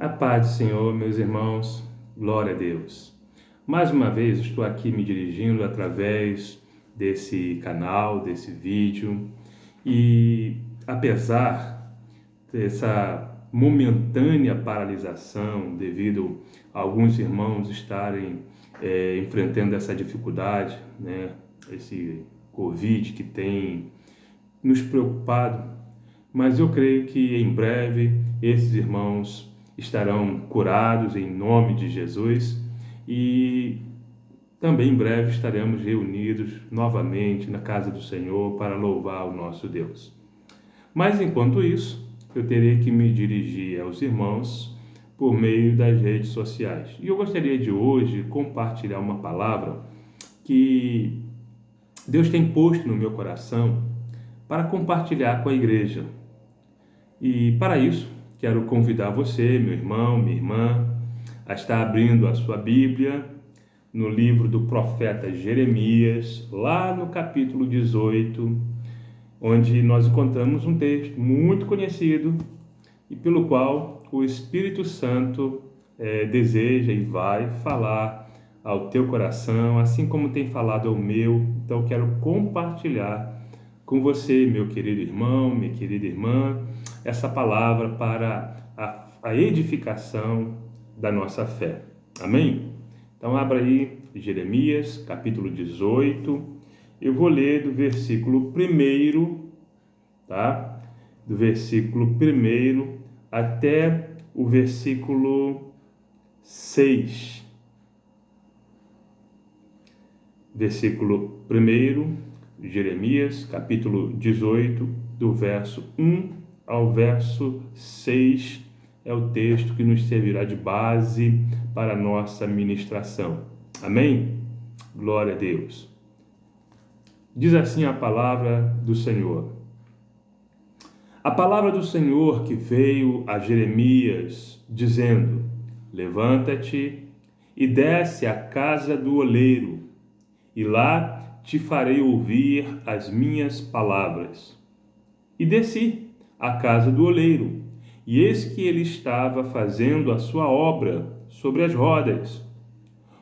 A paz do Senhor, meus irmãos, glória a Deus. Mais uma vez estou aqui me dirigindo através desse canal, desse vídeo, e apesar dessa momentânea paralisação devido a alguns irmãos estarem enfrentando essa dificuldade, né, esse Covid que tem nos preocupado, mas eu creio que em breve esses irmãos estarão curados em nome de Jesus e também em breve estaremos reunidos novamente na casa do Senhor para louvar o nosso Deus. Mas enquanto isso, eu terei que me dirigir aos irmãos por meio das redes sociais. E eu gostaria de hoje compartilhar uma palavra que Deus tem posto no meu coração para compartilhar com a igreja. E para isso, quero convidar você, meu irmão, minha irmã, a estar abrindo a sua Bíblia no livro do profeta Jeremias, lá no capítulo 18, onde nós encontramos um texto muito conhecido e pelo qual o Espírito Santo deseja e vai falar ao teu coração, assim como tem falado ao meu. Então, quero compartilhar com você, meu querido irmão, minha querida irmã, essa palavra para a edificação da nossa fé. Amém? Então, abra aí Jeremias, capítulo 18. Eu vou ler do versículo 1, tá? Do versículo 1 até o versículo 6. Versículo 1, Jeremias, capítulo 18, do verso 1 ao verso 6, é o texto que nos servirá de base para a nossa ministração. Amém? Glória a Deus. Diz assim a palavra do Senhor. A palavra do Senhor que veio a Jeremias, dizendo: Levanta-te e desce à casa do oleiro, e lá te farei ouvir as minhas palavras. E desci à casa do oleiro, e eis que ele estava fazendo a sua obra sobre as rodas.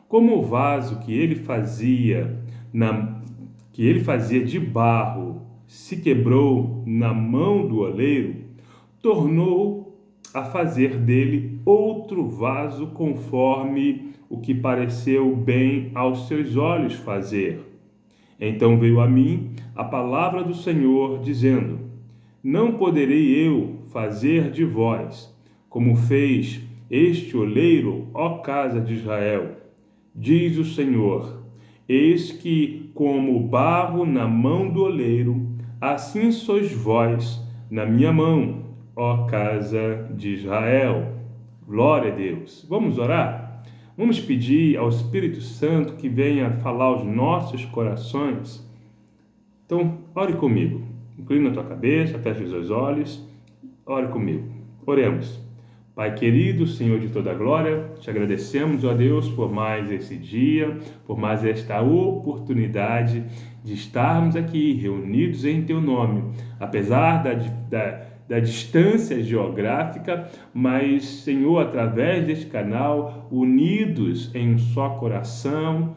Como o vaso que ele fazia de barro se quebrou na mão do oleiro, tornou a fazer dele outro vaso conforme o que pareceu bem aos seus olhos fazer. Então veio a mim a palavra do Senhor, dizendo: Não poderei eu fazer de vós, como fez este oleiro, ó casa de Israel? Diz o Senhor: Eis que, como barro na mão do oleiro, assim sois vós na minha mão, ó casa de Israel. Glória a Deus. Vamos orar? Vamos pedir ao Espírito Santo que venha falar aos nossos corações. Então, ore comigo. Inclina a tua cabeça, feche os teus olhos. Ore comigo. Oremos. Pai querido, Senhor de toda glória, te agradecemos, ó Deus, por mais esse dia, por mais esta oportunidade de estarmos aqui reunidos em teu nome, apesar da distância geográfica, mas, Senhor, através deste canal, unidos em um só coração,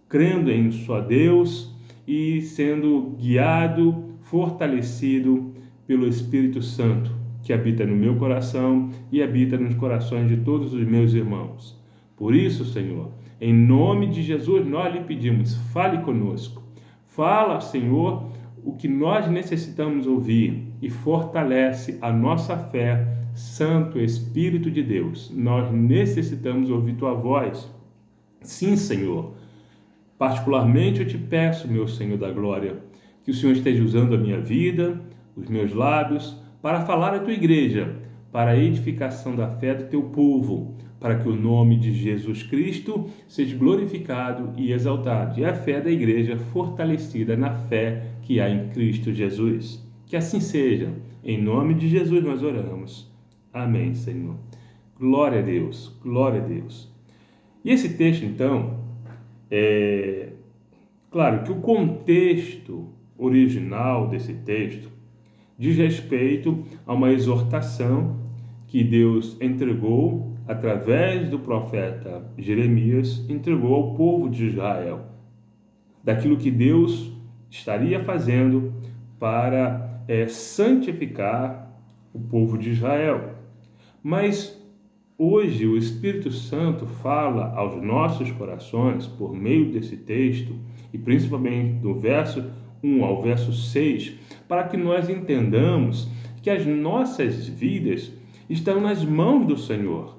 crendo em um só Deus e sendo guiado, fortalecido pelo Espírito Santo, que habita no meu coração e habita nos corações de todos os meus irmãos. Por isso, Senhor, em nome de Jesus, nós lhe pedimos, fale conosco. Fala, Senhor, o que nós necessitamos ouvir e fortalece a nossa fé, Santo Espírito de Deus. Nós necessitamos ouvir tua voz. Sim, Senhor. Particularmente eu te peço, meu Senhor da glória, que o Senhor esteja usando a minha vida, os meus lábios, para falar à tua igreja, para a edificação da fé do teu povo, para que o nome de Jesus Cristo seja glorificado e exaltado, e a fé da igreja fortalecida na fé que há em Cristo Jesus. Que assim seja. Em nome de Jesus nós oramos. Amém, Senhor. Glória a Deus, glória a Deus. E esse texto, então, claro que o contexto original desse texto diz respeito a uma exortação que Deus entregou através do profeta Jeremias, entregou ao povo de Israel, daquilo que Deus estaria fazendo para santificar o povo de Israel. Mas hoje o Espírito Santo fala aos nossos corações por meio desse texto, e principalmente do verso 1 ao verso 6, para que nós entendamos que as nossas vidas estão nas mãos do Senhor.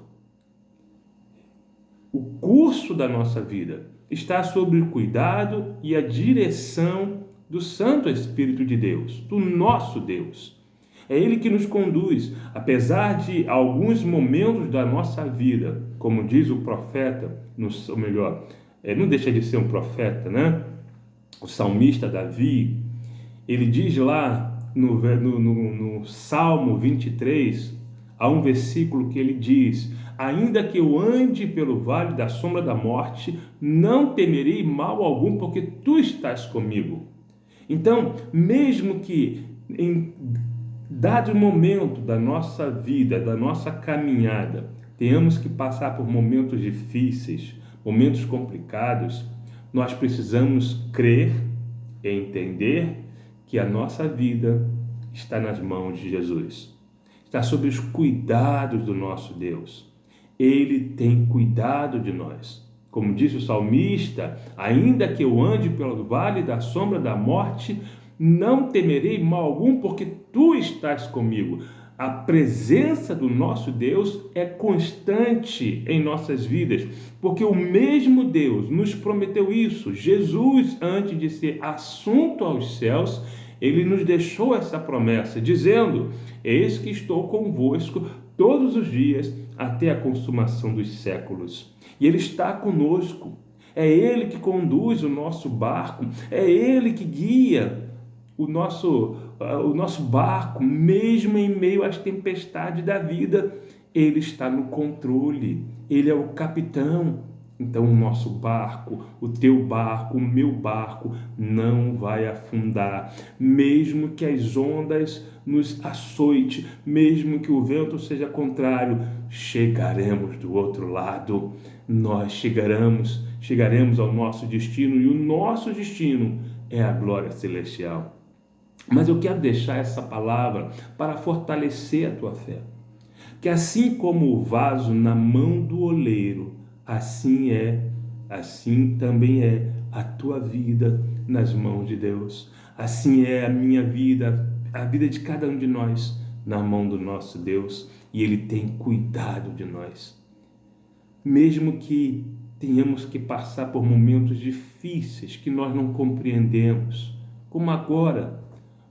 O curso da nossa vida está sob o cuidado e a direção do Santo Espírito de Deus, do nosso Deus. É Ele que nos conduz, apesar de alguns momentos da nossa vida, como diz o profeta, ou melhor, não deixa de ser um profeta, né? O salmista Davi, ele diz lá no Salmo 23, há um versículo que ele diz: ainda que eu ande pelo vale da sombra da morte, não temerei mal algum, porque tu estás comigo. Então, mesmo que em dado momento da nossa vida, da nossa caminhada, tenhamos que passar por momentos difíceis, momentos complicados, nós precisamos crer e entender que a nossa vida está nas mãos de Jesus. Está sob os cuidados do nosso Deus. Ele tem cuidado de nós. Como disse o salmista, ainda que eu ande pelo vale da sombra da morte, não temerei mal algum, porque tu estás comigo. A presença do nosso Deus é constante em nossas vidas, porque o mesmo Deus nos prometeu isso. Jesus, antes de ser assunto aos céus, ele nos deixou essa promessa, dizendo: eis que estou convosco todos os dias até a consumação dos séculos. E ele está conosco. É ele que conduz o nosso barco, é ele que guia o nosso barco, mesmo em meio às tempestades da vida. Ele está no controle, ele é o capitão. Então o nosso barco, o teu barco, o meu barco não vai afundar, mesmo que as ondas nos açoite, mesmo que o vento seja contrário, chegaremos do outro lado. Nós chegaremos ao nosso destino, e o nosso destino é a glória celestial. Mas eu quero deixar essa palavra para fortalecer a tua fé. Que assim como o vaso na mão do oleiro, assim também é a tua vida nas mãos de Deus. Assim é a minha vida, a vida de cada um de nós na mão do nosso Deus, e Ele tem cuidado de nós. Mesmo que tenhamos que passar por momentos difíceis que nós não compreendemos, como agora,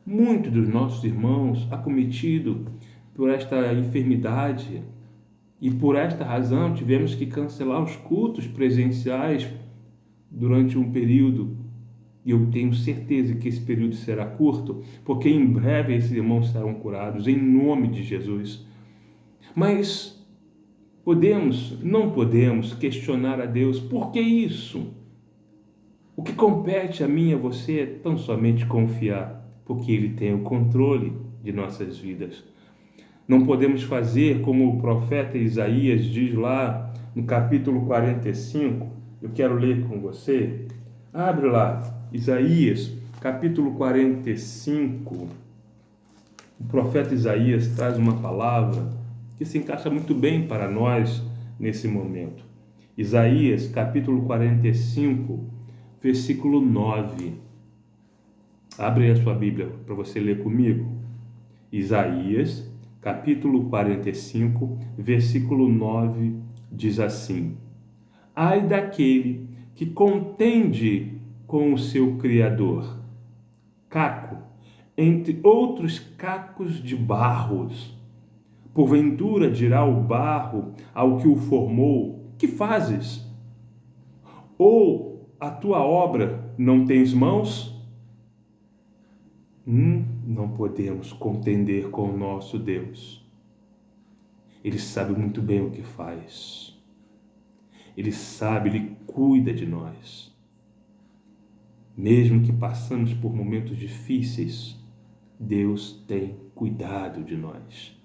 muitos dos nossos irmãos acometidos por esta enfermidade, e por esta razão tivemos que cancelar os cultos presenciais durante um período, e eu tenho certeza que esse período será curto, porque em breve esses irmãos serão curados, em nome de Jesus. Mas não podemos questionar a Deus: por que isso? O que compete a mim e a você é tão somente confiar, porque Ele tem o controle de nossas vidas. Não podemos fazer como o profeta Isaías diz lá no capítulo 45. Eu quero ler com você. Abre lá, Isaías, capítulo 45. O profeta Isaías traz uma palavra que se encaixa muito bem para nós nesse momento. Isaías, capítulo 45, versículo 9. Abre aí a sua Bíblia para você ler comigo. Isaías, capítulo 45, versículo 9, diz assim: ai daquele que contende com o seu Criador, caco, entre outros cacos de barros. Porventura dirá o barro ao que o formou: que fazes? Ou a tua obra não tens mãos? Não podemos contender com o nosso Deus. Ele sabe muito bem o que faz. Ele sabe, Ele cuida de nós. Mesmo que passamos por momentos difíceis, Deus tem cuidado de nós.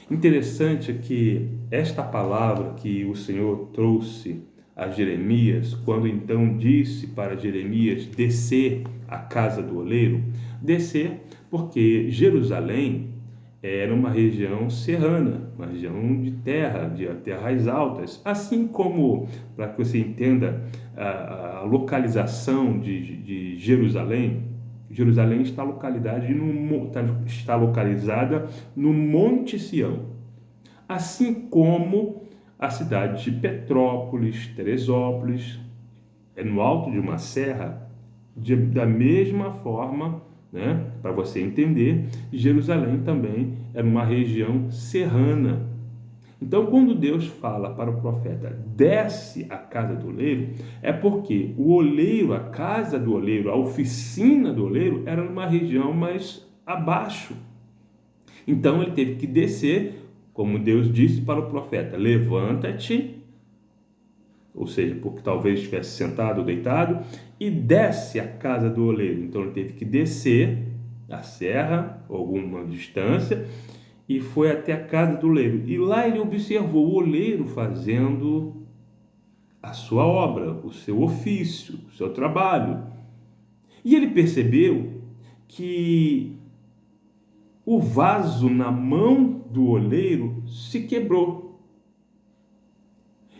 Interessante que esta palavra que o Senhor trouxe a Jeremias, quando então disse para Jeremias descer à casa do oleiro, descer porque Jerusalém era uma região serrana, uma região de terra, de terras altas, assim como, para que você entenda a localização de Jerusalém, Jerusalém está localizada no Monte Sião, assim como a cidade de Petrópolis, Teresópolis, é no alto de uma serra, da mesma forma, né, para você entender, Jerusalém também era uma região serrana. Então, quando Deus fala para o profeta, desce à casa do oleiro, é porque o oleiro, a casa do oleiro, a oficina do oleiro, era numa região mais abaixo. Então, ele teve que descer, como Deus disse para o profeta, levanta-te, ou seja, porque talvez estivesse sentado ou deitado, e desce à casa do oleiro. Então, ele teve que descer a serra, alguma distância, e foi até a casa do oleiro. E lá ele observou o oleiro fazendo a sua obra, o seu ofício, o seu trabalho. E ele percebeu que o vaso na mão do oleiro se quebrou.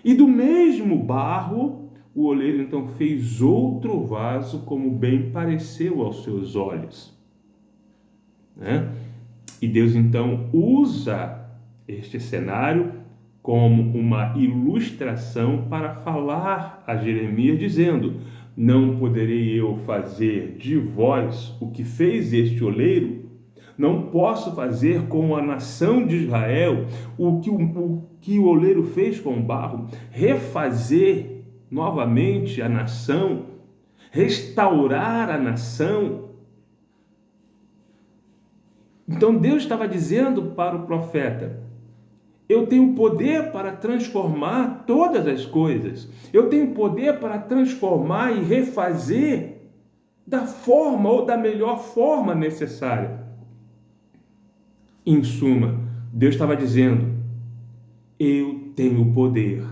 E do mesmo barro, o oleiro então fez outro vaso como bem pareceu aos seus olhos, né? E Deus então usa este cenário como uma ilustração para falar a Jeremias, dizendo: não poderei eu fazer de vós o que fez este oleiro? Não posso fazer com a nação de Israel o que o oleiro fez com o barro? Refazer novamente a nação? Restaurar a nação? Então Deus estava dizendo para o profeta: eu tenho poder para transformar todas as coisas. Eu tenho poder para transformar e refazer da forma ou da melhor forma necessária. Em suma, Deus estava dizendo: eu tenho poder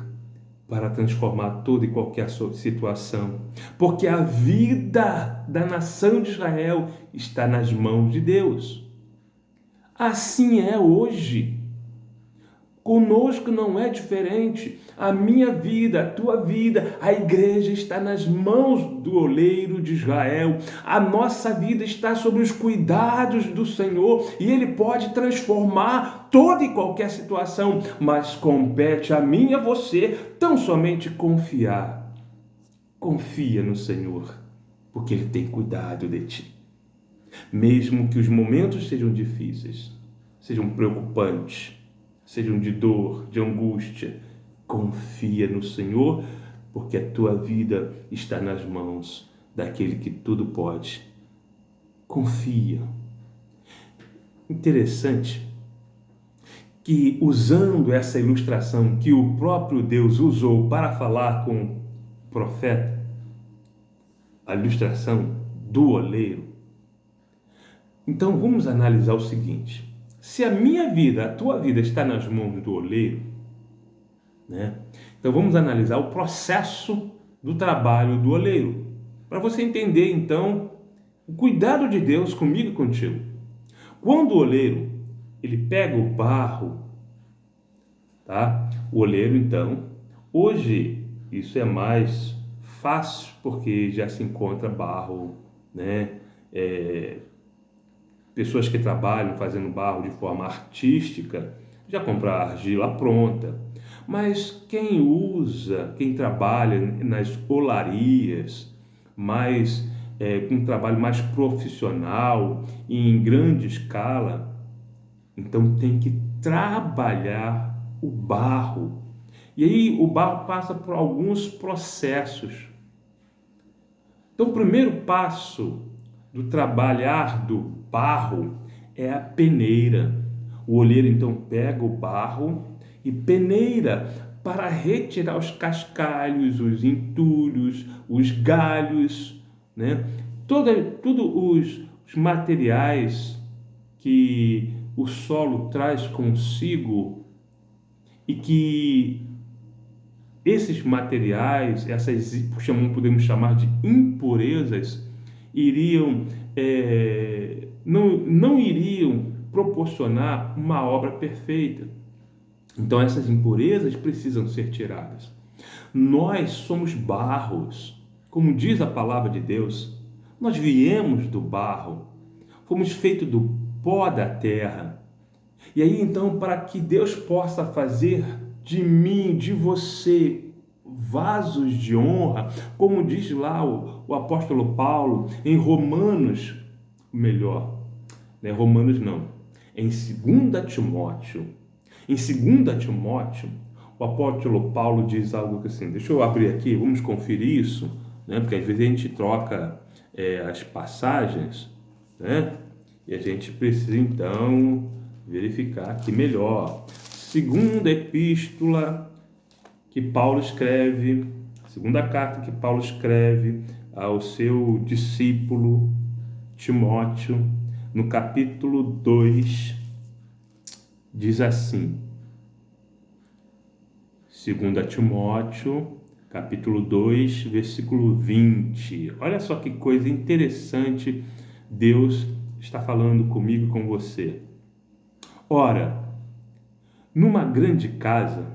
para transformar toda e qualquer situação, porque a vida da nação de Israel está nas mãos de Deus. Assim é hoje. Conosco não é diferente. A minha vida, a tua vida, a igreja está nas mãos do oleiro de Israel. A nossa vida está sob os cuidados do Senhor e Ele pode transformar toda e qualquer situação, mas compete a mim e a você tão somente confiar. Confia no Senhor, porque Ele tem cuidado de ti. Mesmo que os momentos sejam difíceis, sejam preocupantes, sejam de dor, de angústia, confia no Senhor, porque a tua vida está nas mãos daquele que tudo pode. Confia. Interessante que, usando essa ilustração que o próprio Deus usou para falar com o profeta, a ilustração do oleiro. Então vamos analisar o seguinte: se a minha vida, a tua vida está nas mãos do oleiro, né? Então vamos analisar o processo do trabalho do oleiro, para você entender então o cuidado de Deus comigo e contigo. Quando o oleiro ele pega o barro, tá? O oleiro então, hoje isso é mais fácil porque já se encontra barro, né? Pessoas que trabalham fazendo barro de forma artística já compram a argila pronta. Mas quem trabalha nas olarias, com um trabalho mais profissional e em grande escala, então tem que trabalhar o barro. E aí o barro passa por alguns processos. Então o primeiro passo do trabalhar do barro é a peneira. O oleiro então pega o barro e peneira para retirar os cascalhos, os entulhos, os galhos, né? Todos os materiais que o solo traz consigo e que esses materiais, essas, podemos chamar de impurezas, iriam, não iriam proporcionar uma obra perfeita. Então essas impurezas precisam ser tiradas. Nós somos barros, como diz a palavra de Deus. Nós viemos do barro, fomos feitos do pó da terra. E aí então, para que Deus possa fazer de mim, de você, vasos de honra, como diz lá o apóstolo Paulo em Romanos, Romanos não, em 2 Timóteo. Em 2 Timóteo, o apóstolo Paulo diz algo assim, deixa eu abrir aqui, vamos conferir isso, porque às vezes a gente troca as passagens, e a gente precisa então verificar aqui melhor. Segunda epístola que Paulo escreve, segunda carta que Paulo escreve ao seu discípulo Timóteo, no capítulo 2, diz assim, 2 Timóteo, capítulo 2, versículo 20. Olha só que coisa interessante Deus está falando comigo e com você. Ora, numa grande casa,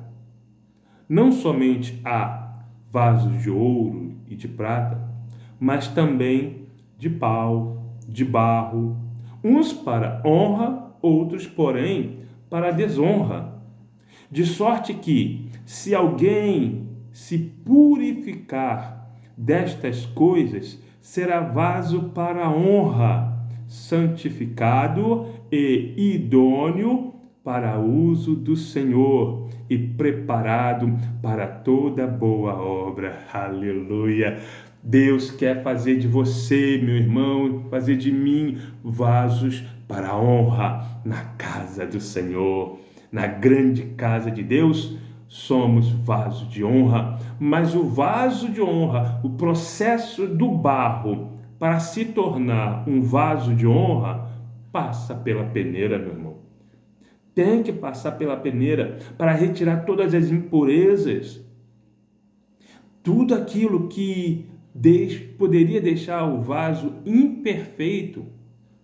não somente há vasos de ouro e de prata, mas também de pau, de barro, uns para honra, outros, porém, para desonra. De sorte que, se alguém se purificar destas coisas, será vaso para honra, santificado e idôneo para uso do Senhor e preparado para toda boa obra. Aleluia! Deus quer fazer de você, meu irmão, fazer de mim vasos para a honra na casa do Senhor. Na grande casa de Deus, somos vasos de honra, mas o vaso de honra, o processo do barro para se tornar um vaso de honra, passa pela peneira, meu irmão. Tem que passar pela peneira para retirar todas as impurezas, tudo aquilo que poderia deixar o vaso imperfeito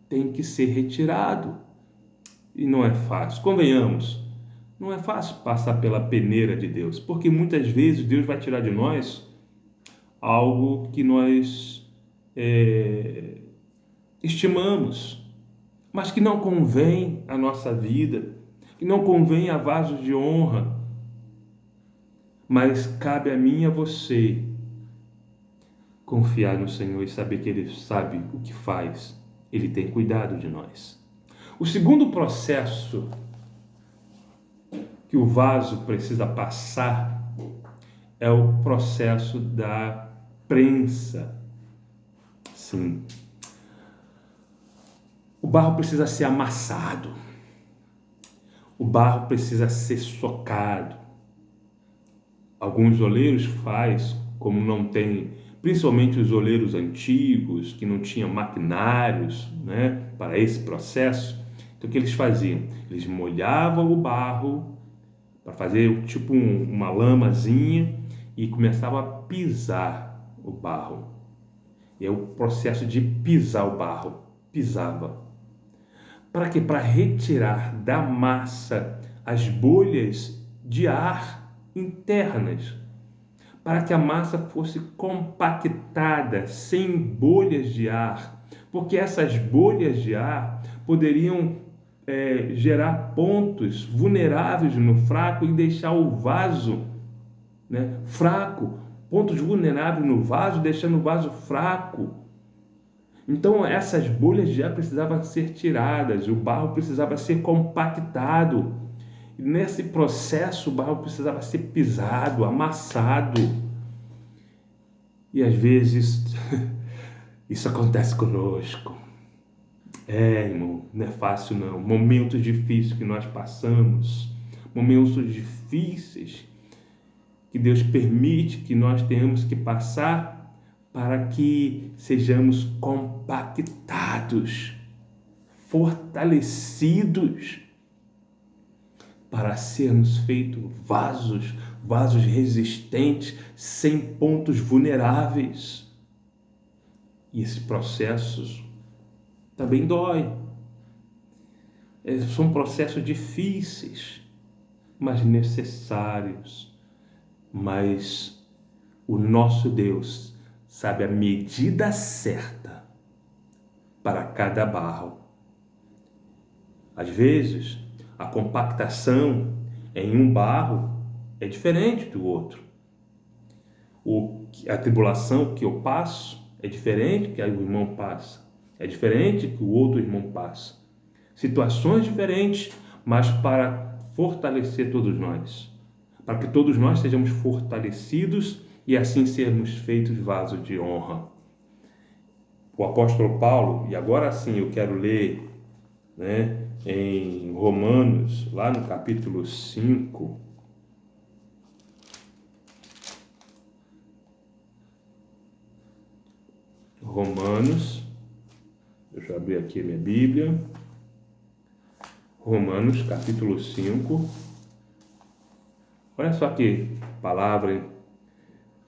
tem que ser retirado. E não é fácil, convenhamos, não é fácil passar pela peneira de Deus, porque muitas vezes Deus vai tirar de nós algo que nós estimamos, mas que não convém à nossa vida, que não convém a vasos de honra. Mas cabe a mim e a você confiar no Senhor e saber que Ele sabe o que faz. Ele tem cuidado de nós. O segundo processo que o vaso precisa passar é o processo da prensa. Sim. O barro precisa ser amassado. O barro precisa ser socado. Alguns oleiros faz, como não tem, principalmente os oleiros antigos, que não tinham maquinários, para esse processo. Então o que eles faziam? Eles molhavam o barro para fazer tipo uma lamazinha e começavam a pisar o barro. E é o processo de pisar o barro. Pisava. Para quê? Para retirar da massa as bolhas de ar internas, para que a massa fosse compactada, sem bolhas de ar, porque essas bolhas de ar poderiam gerar pontos vulneráveis no fraco e deixar o vaso fraco, pontos vulneráveis no vaso, deixando o vaso fraco. Então essas bolhas de ar precisavam ser tiradas, o barro precisava ser compactado. E nesse processo o barro precisava ser pisado, amassado. E às vezes isso acontece conosco. Irmão, não é fácil não. Momentos difíceis que nós passamos, momentos difíceis que Deus permite que nós tenhamos que passar para que sejamos compactados, fortalecidos para sermos feitos vasos resistentes, sem pontos vulneráveis. E esse processo também dói. São processos difíceis, mas necessários. Mas o nosso Deus sabe a medida certa para cada barro. Às vezes, a compactação em um barro é diferente do outro. A tribulação que eu passo é diferente que o irmão passa. É diferente que o outro irmão passa. Situações diferentes, mas para fortalecer todos nós. Para que todos nós sejamos fortalecidos e assim sermos feitos vasos de honra. O apóstolo Paulo, e agora sim eu quero ler, em Romanos, lá no capítulo 5, Romanos, deixa eu abrir aqui a minha Bíblia, Romanos capítulo 5, olha só que palavra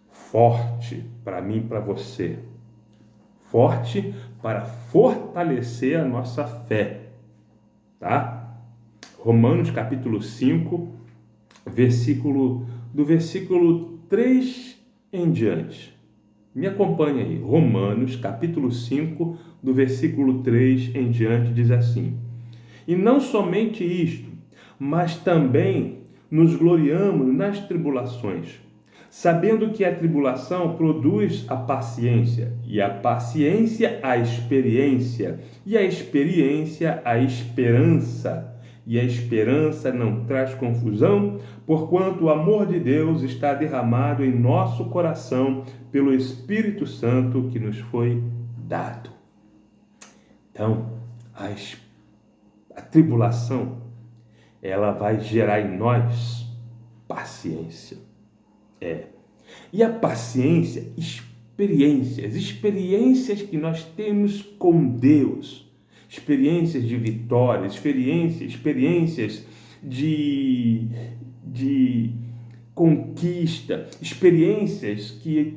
forte para mim e para você, forte para fortalecer a nossa fé, tá? Romanos capítulo 5, do versículo 3 em diante. Me acompanhe aí. Romanos capítulo 5, do versículo 3 em diante, diz assim: E não somente isto, mas também nos gloriamos nas tribulações, sabendo que a tribulação produz a paciência, e a paciência a experiência, e a experiência a esperança. E a esperança não traz confusão, porquanto o amor de Deus está derramado em nosso coração pelo Espírito Santo que nos foi dado. Então, a tribulação, ela vai gerar em nós paciência. E a paciência, experiências que nós temos com Deus, experiências de vitória, experiências de conquista, experiências que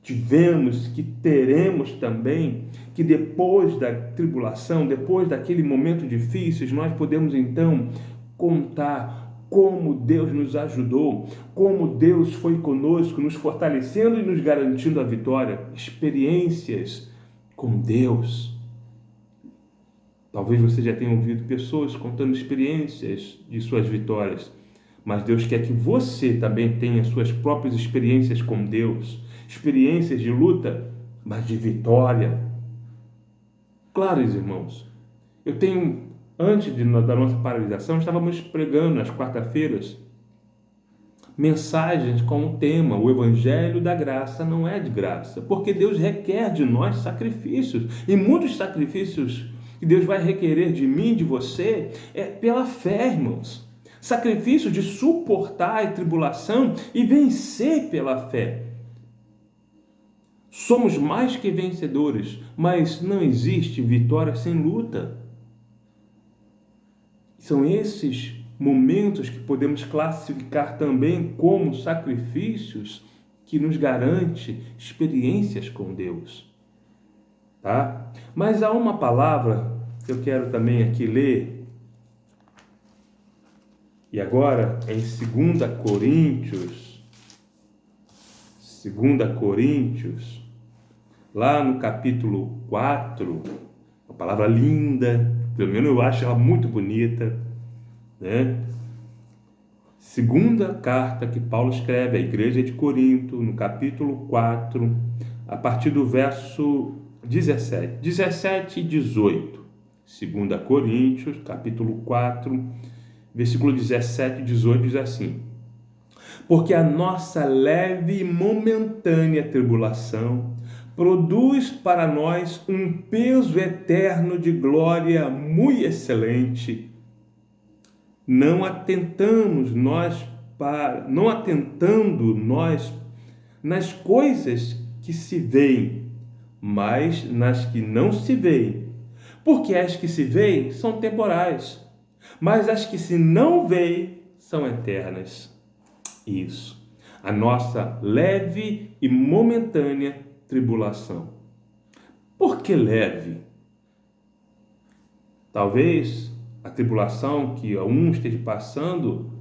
tivemos, que teremos também, que depois da tribulação, depois daquele momento difícil, nós podemos então contar como Deus nos ajudou, como Deus foi conosco, nos fortalecendo e nos garantindo a vitória. Experiências com Deus. Talvez você já tenha ouvido pessoas contando experiências de suas vitórias, mas Deus quer que você também tenha suas próprias experiências com Deus, experiências de luta, mas de vitória. Claro, irmãos, antes da nossa paralisação, estávamos pregando nas quarta-feiras mensagens com o tema: o Evangelho da Graça não é de graça, porque Deus requer de nós sacrifícios, e muitos sacrifícios que Deus vai requerer de mim, de você, é pela fé, irmãos. Sacrifício de suportar a tribulação e vencer pela fé. Somos mais que vencedores, mas não existe vitória sem luta. São esses momentos que podemos classificar também como sacrifícios que nos garante experiências com Deus. Tá? Mas há uma palavra que eu quero também aqui ler, e agora em 2 Coríntios, lá no capítulo 4, uma palavra linda, pelo menos eu acho ela muito bonita, né? Segunda carta que Paulo escreve à igreja de Corinto, no capítulo 4, a partir do verso 17 e 18. 2 Coríntios, capítulo 4, versículo 17 e 18 diz assim: Porque a nossa leve e momentânea tribulação produz para nós um peso eterno de glória muito excelente. Não atentando nós nas coisas que se veem, mas nas que não se veem, Porque as que se veem são temporais, mas as que se não veem são eternas. Isso. A nossa leve e momentânea tribulação. Por que leve? Talvez a tribulação que um esteja passando,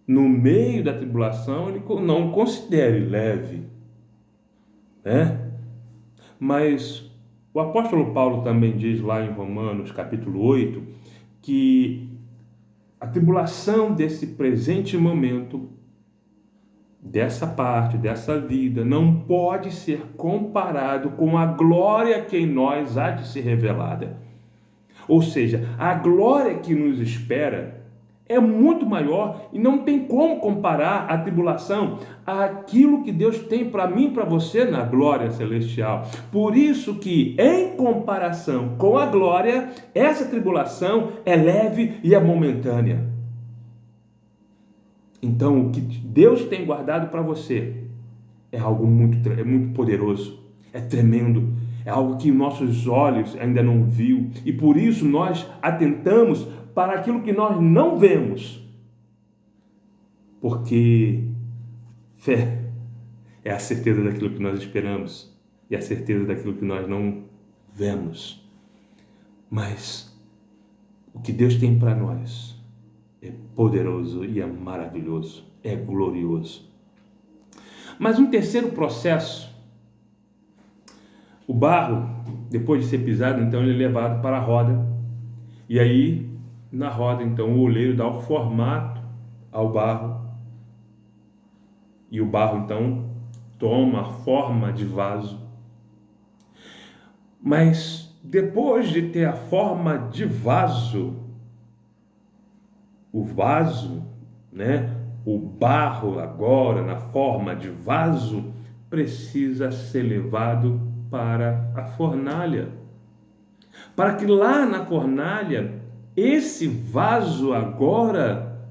no meio da tribulação, ele não considere leve, né? Mas o apóstolo Paulo também diz lá em Romanos capítulo 8, que a tribulação desse presente momento, dessa parte, dessa vida, não pode ser comparado com a glória que em nós há de ser revelada. Ou seja, a glória que nos espera é muito maior e não tem como comparar a tribulação àquilo que Deus tem para mim e para você na glória celestial. Por isso que, em comparação com a glória, essa tribulação é leve e é momentânea. Então, o que Deus tem guardado para você é algo muito poderoso, é tremendo, é algo que nossos olhos ainda não viu, e por isso nós atentamos para aquilo que nós não vemos, porque fé é a certeza daquilo que nós esperamos e a certeza daquilo que nós não vemos. Mas o que Deus tem para nós é poderoso e é maravilhoso, é glorioso. Mas um terceiro processo, o barro, depois de ser pisado, então ele é levado para a roda, e aí na roda então o oleiro dá o formato ao barro, e o barro então toma a forma de vaso. Mas depois de ter a forma de vaso, o vaso, né, o barro agora na forma de vaso, precisa ser levado para a fornalha, para que lá na fornalha esse vaso agora,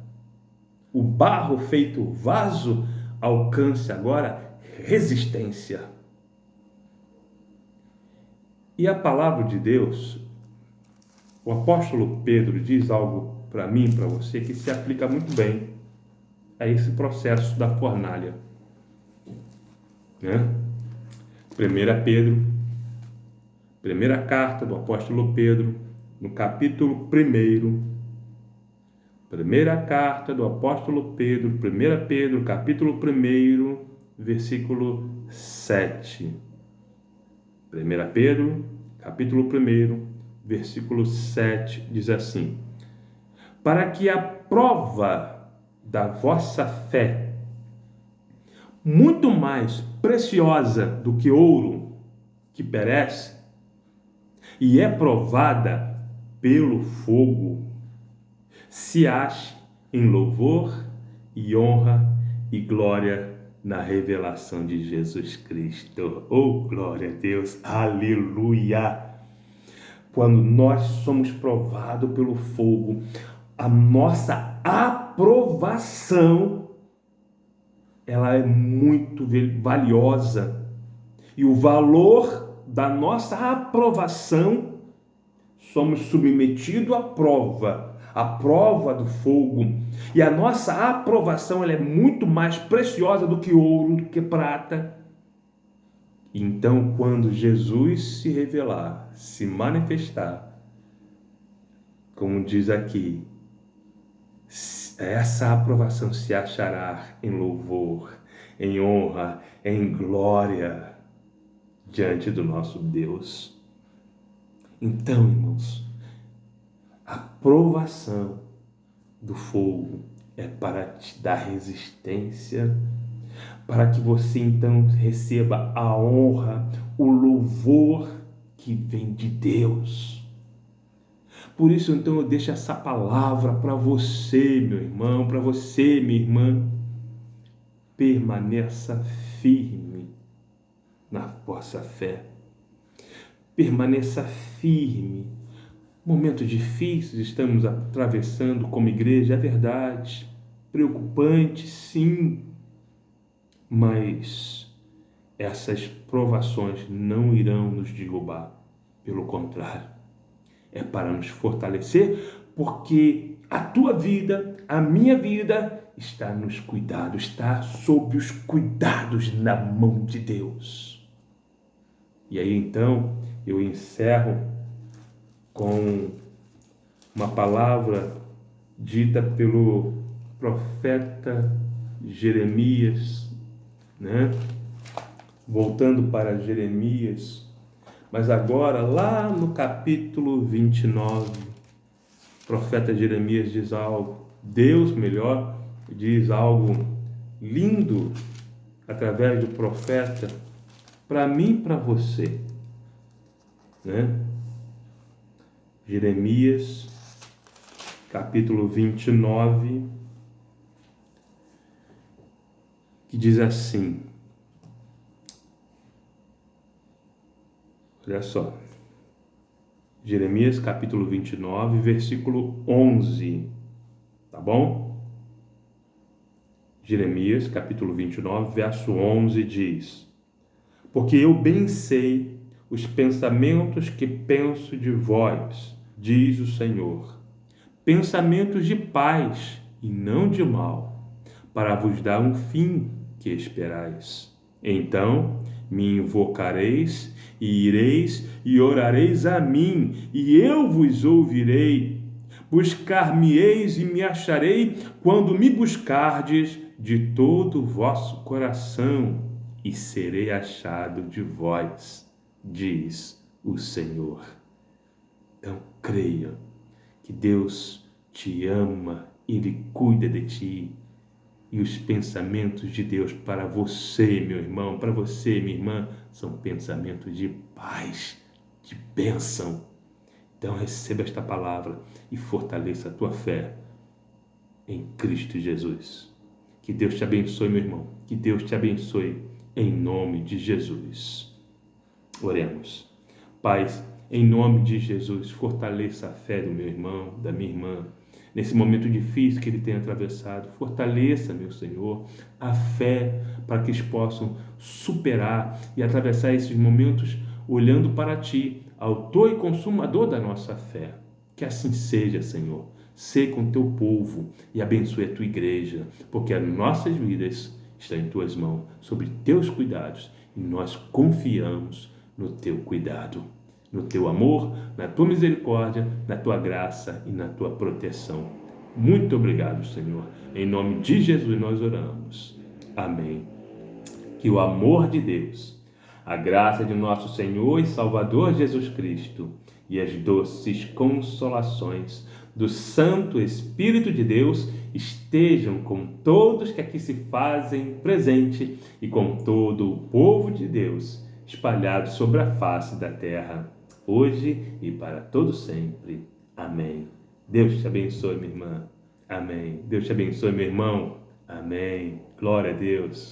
o barro feito vaso, alcance agora resistência. E a palavra de Deus, o apóstolo Pedro diz algo para mim, para você, que se aplica muito bem a esse processo da fornalha, né? 1 Pedro, primeira carta do apóstolo Pedro, no capítulo 1, primeira carta do apóstolo Pedro, 1 Pedro, capítulo 1, versículo 7. 1 Pedro, capítulo 1, versículo 7, diz assim: para que a prova da vossa fé, muito mais preciosa do que ouro que perece, e é provada pelo fogo, se ache em louvor e honra e glória na revelação de Jesus Cristo. Oh, glória a Deus, aleluia! Quando nós somos provados pelo fogo, a nossa aprovação, ela é muito valiosa. E o valor da nossa aprovação, somos submetidos à prova do fogo. E a nossa aprovação, ela é muito mais preciosa do que ouro, do que prata. Então, quando Jesus se revelar, se manifestar, como diz aqui, essa aprovação se achará em louvor, em honra, em glória diante do nosso Deus. Então, irmãos, a provação do fogo é para te dar resistência, para que você então receba a honra, o louvor que vem de Deus. Por isso, então, eu deixo essa palavra para você, meu irmão, para você, minha irmã. Permaneça firme na vossa fé. Permaneça firme. Momentos difíceis estamos atravessando como igreja, é verdade. Preocupante, sim. Mas essas provações não irão nos derrubar. Pelo contrário, é para nos fortalecer, porque a tua vida, a minha vida, está nos cuidados, está sob os cuidados na mão de Deus. E aí então eu encerro com uma palavra dita pelo profeta Jeremias, né? Voltando para Jeremias, mas agora lá no capítulo 29, o profeta Jeremias diz algo, Deus melhor, diz algo lindo através do profeta para mim e para você, né? Jeremias, capítulo 29, que diz assim, olha só, Jeremias, capítulo 29, versículo 11, tá bom? Jeremias, capítulo 29, verso 11 diz, porque eu bem sei os pensamentos que penso de vós, diz o Senhor, pensamentos de paz e não de mal, para vos dar um fim que esperais. Então me invocareis e ireis e orareis a mim, e eu vos ouvirei. Buscar-me-eis e me acharei quando me buscardes de todo o vosso coração, e serei achado de vós, diz o Senhor. Então creia que Deus te ama, Ele cuida de ti, e os pensamentos de Deus para você, meu irmão, para você, minha irmã, são pensamentos de paz, de bênção. Então receba esta palavra e fortaleça a tua fé em Cristo Jesus. Que Deus te abençoe, meu irmão. Que Deus te abençoe em nome de Jesus. Oremos. Pai, em nome de Jesus, fortaleça a fé do meu irmão, da minha irmã, nesse momento difícil que ele tem atravessado. Fortaleça, meu Senhor, a fé para que eles possam superar e atravessar esses momentos olhando para Ti, autor e consumador da nossa fé. Que assim seja, Senhor. Sê com Teu povo e abençoe a Tua igreja, porque as nossas vidas estão em Tuas mãos, sob Teus cuidados, e nós confiamos no Teu cuidado, no Teu amor, na Tua misericórdia, na Tua graça e na Tua proteção. Muito obrigado, Senhor. Em nome de Jesus nós oramos. Amém. Que o amor de Deus, a graça de nosso Senhor e Salvador Jesus Cristo e as doces consolações do Santo Espírito de Deus estejam com todos que aqui se fazem presente e com todo o povo de Deus espalhado sobre a face da terra, hoje e para todo sempre. Amém. Deus te abençoe, minha irmã. Amém. Deus te abençoe, meu irmão. Amém. Glória a Deus.